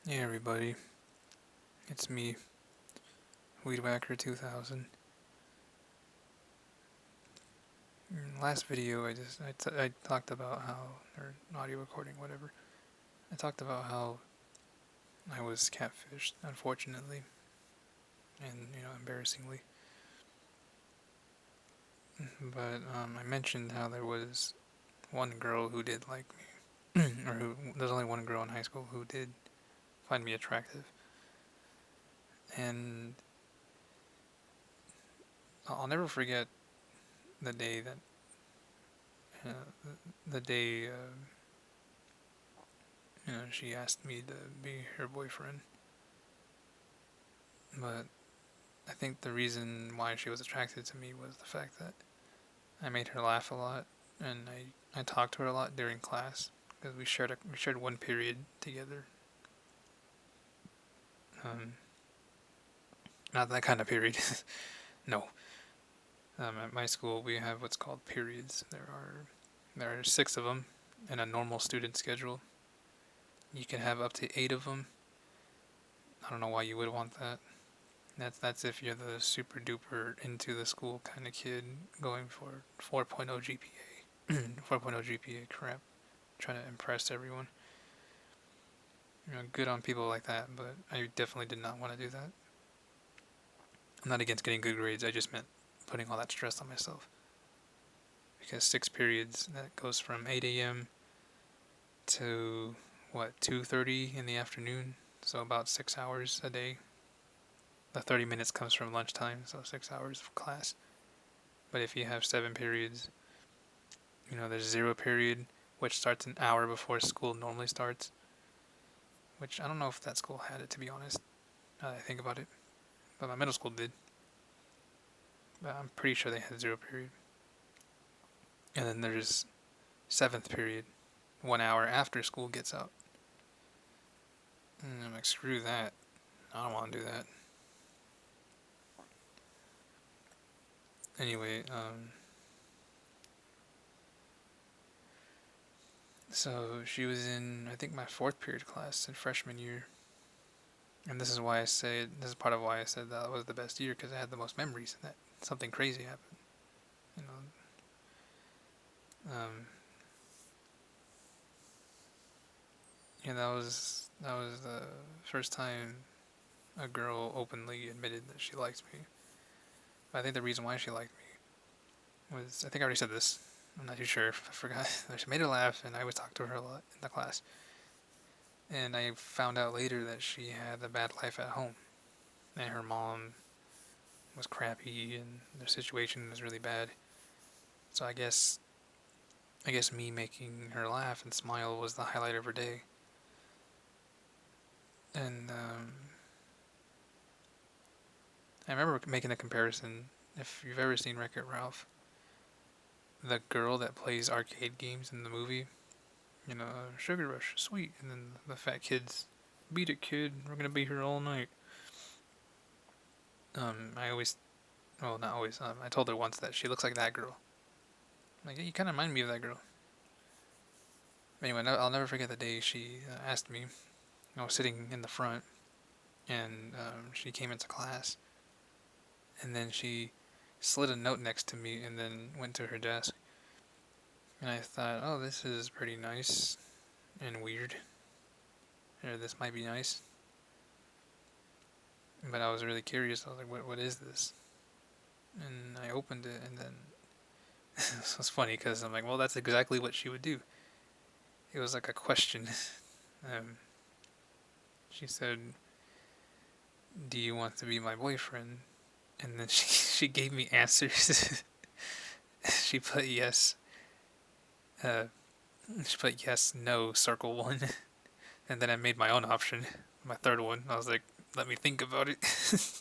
Hey everybody, it's me, Weedwhacker 2000. Last video I talked about how, or audio recording, whatever. I talked about how I was catfished, unfortunately, and embarrassingly. But I mentioned how there was one girl who did like me, or who there's only one girl in high school who did find me attractive, and I'll never forget the day that the day she asked me to be her boyfriend. But I think the reason why she was attracted to me was the fact that I made her laugh a lot, and I talked to her a lot during class because we shared one period together. Um, Not that kind of period. No. At my school we have what's called periods. There are six of them in a normal student schedule. You can have up to eight of them. I don't know why you would want that. That's if you're the super duper into the school kind of kid going for 4.0 GPA. 4.0 GPA crap. Trying to impress everyone. Good on people like that, but I definitely did not want to do that. I'm not against getting good grades, I just meant putting all that stress on myself. Because six periods, that goes from 8 a.m. to, 2:30 in the afternoon, so about 6 hours a day. The 30 minutes comes from lunchtime, so 6 hours of class. But if you have seven periods, there's zero period, which starts an hour before school normally starts. Which I don't know if that school had it, to be honest, now that I think about it. But my middle school did. But I'm pretty sure they had zero period. And then there's seventh period, 1 hour after school gets out. And I'm like, screw that. I don't want to do that. Anyway, so she was in, I think, my fourth period class in freshman year. And this is part of why I said that was the best year, because I had the most memories and that something crazy happened. You know, that was the first time a girl openly admitted that she liked me. But I think the reason why she liked me was, I think I already said this. I'm not too sure if I forgot. She made her laugh, and I would talk to her a lot in the class. And I found out later that she had a bad life at home, and her mom was crappy, and their situation was really bad. So I guess me making her laugh and smile was the highlight of her day. And I remember making a comparison. If you've ever seen Wreck It Ralph, the girl that plays arcade games in the movie, Sugar Rush, sweet, and then the fat kids, beat it, kid, we're gonna be here all night. I always, well, not always. I told her once that she looks like that girl. I'm like, yeah, you kind of remind me of that girl. Anyway, I'll never forget the day she asked me. I was sitting in the front, and she came into class, and then she slid a note next to me, and then went to her desk. And I thought, oh, this is pretty nice and weird. Or this might be nice. But I was really curious. I was like, what is this? And I opened it, and then it was funny because I'm like, well, that's exactly what she would do. It was like a question. Um, she said, "Do you want to be my boyfriend?" And then she gave me answers. She put yes. Uh, she put yes, no, circle one, and then I made my own option, my third one. I was like, let me think about it,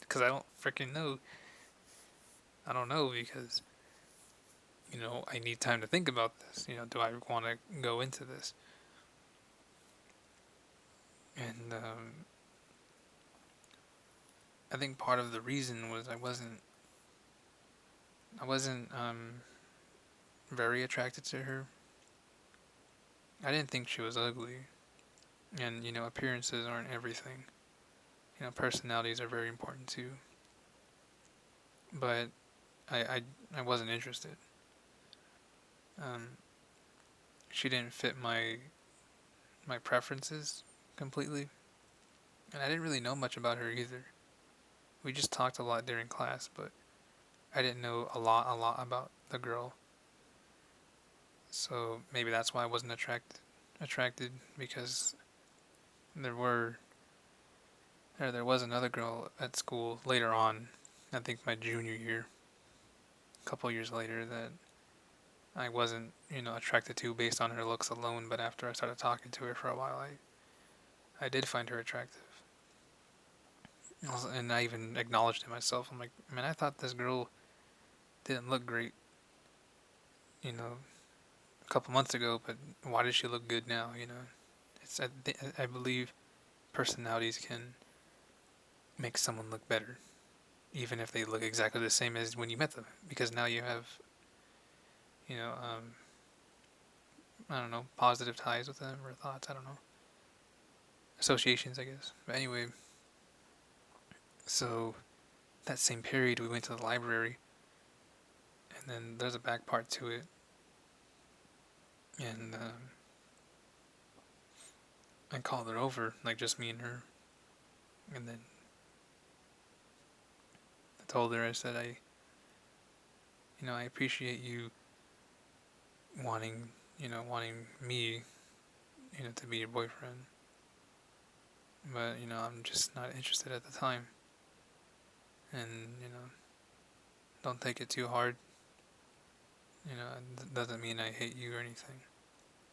because I don't freaking know. I don't know because I need time to think about this. Do I want to go into this? And I think part of the reason was I wasn't very attracted to her. I didn't think she was ugly. And, appearances aren't everything. Personalities are very important too. But I, I, I wasn't interested. Um, she didn't fit my preferences completely, and I didn't really know much about her either. We just talked a lot during class, but I didn't know a lot about the girl. So maybe that's why I wasn't attracted because there were there was another girl at school later on, I think my junior year, a couple years later, that I wasn't, attracted to based on her looks alone, but after I started talking to her for a while, I did find her attractive. And I even acknowledged it myself. I'm like, man, I thought this girl didn't look great, a couple months ago, but why does she look good now? I believe personalities can make someone look better, even if they look exactly the same as when you met them, because now you have, you know, um, I don't know, positive ties with them or thoughts. I don't know, associations, I guess. But anyway, so that same period we went to the library, and then there's a back part to it, and I called her over, like just me and her, and then I told her, I said, I appreciate you wanting, wanting me, to be your boyfriend, but I'm just not interested at the time, and don't take it too hard. It doesn't mean I hate you or anything.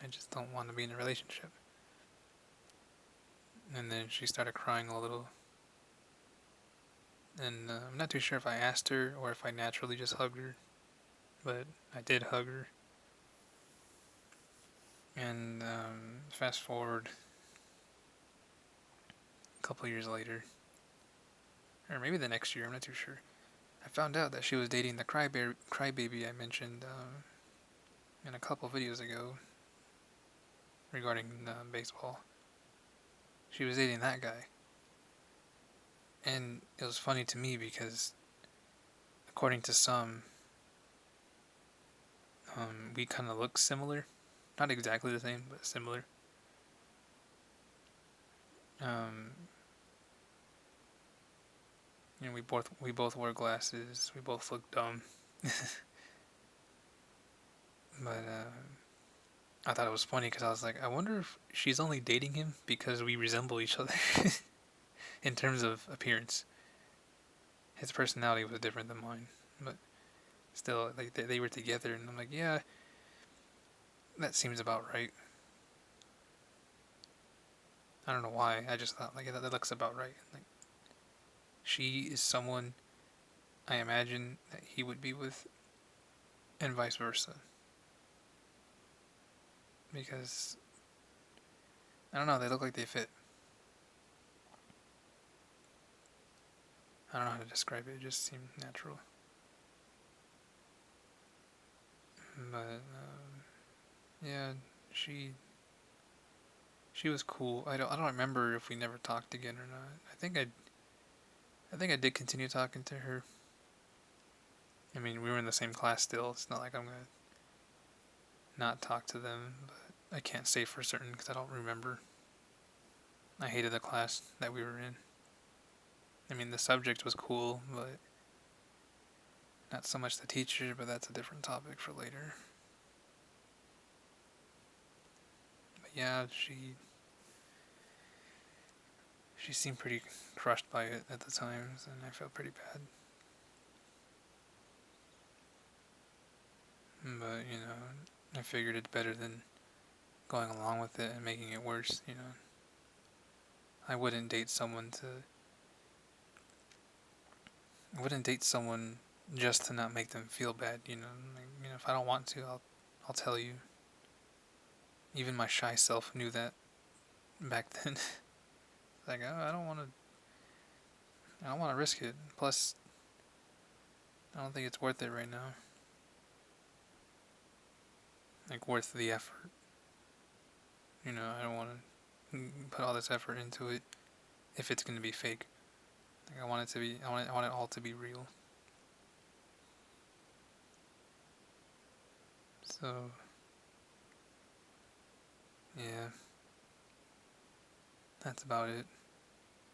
I just don't want to be in a relationship. And then she started crying a little, and I'm not too sure if I asked her or if I naturally just hugged her, but I did hug her. And fast forward a couple years later, or maybe the next year, I'm not too sure. I found out that she was dating the crybaby I mentioned in a couple videos ago regarding baseball. She was dating that guy. And it was funny to me because, according to some, we kind of look similar. Not exactly the same, but similar. Um, we both wore glasses. We both look dumb. But I thought it was funny because I was like, I wonder if she's only dating him because we resemble each other in terms of appearance. His personality was different than mine, but still, like they were together, and I'm like, yeah, that seems about right. I don't know why. I just thought like that looks about right. Like she is someone I imagine that he would be with, and vice versa. Because I don't know, they look like they fit. I don't know how to describe it. It just seemed natural. But yeah, she she was cool. I don't remember if we never talked again or not. I think I did continue talking to her. I mean, we were in the same class still. It's not like I'm gonna not talk to them, but I can't say for certain because I don't remember. I hated the class that we were in. I mean, the subject was cool, but not so much the teacher, but that's a different topic for later. But yeah, she seemed pretty crushed by it at the times, and I felt pretty bad. But, I figured it's better than going along with it and making it worse. I wouldn't date someone to. I wouldn't date someone just to not make them feel bad. Like, if I don't want to, I'll tell you. Even my shy self knew that back then. Like, oh, I don't want to risk it. Plus, I don't think it's worth it right now. Like, worth the effort. I don't want to put all this effort into it if it's gonna be fake. Like I want it to be, I want it all to be real. So, yeah, that's about it.